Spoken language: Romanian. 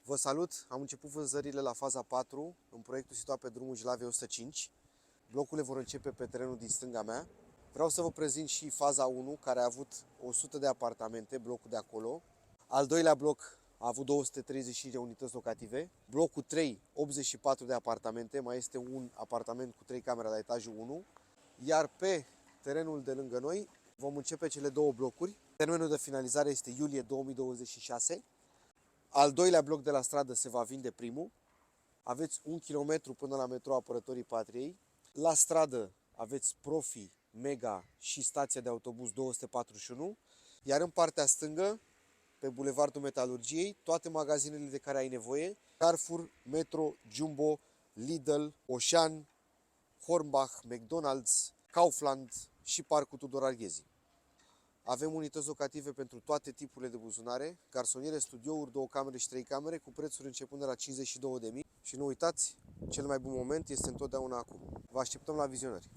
Vă salut! Am început vânzările la faza 4 în proiectul situat pe drumul Jilavei 105. Blocurile vor începe pe terenul din stânga mea. Vreau să vă prezint și faza 1, care a avut 100 de apartamente, blocul de acolo. Al doilea bloc a avut 235 de unități locative. Blocul 3, 84 de apartamente, mai este un apartament cu 3 camere la etajul 1. Iar pe terenul de lângă noi vom începe cele două blocuri. Termenul de finalizare este iulie 2026. Al doilea bloc de la stradă se va vinde primul. Aveți 1 kilometru până la metrou Apărătorii Patriei. La stradă aveți Profi, Mega și stația de autobuz 241. Iar în partea stângă, pe Bulevardul Metalurgiei, toate magazinele de care ai nevoie: Carrefour, Metro, Jumbo, Lidl, Auchan, Hornbach, McDonald's, Kaufland și Parcul Tudor Arghezi. Avem unități locative pentru toate tipurile de buzunare, garsoniere, studiouri, 2 camere și 3 camere, cu prețuri începând de la 52.000. Și nu uitați, cel mai bun moment este întotdeauna acum. Vă așteptăm la vizionări!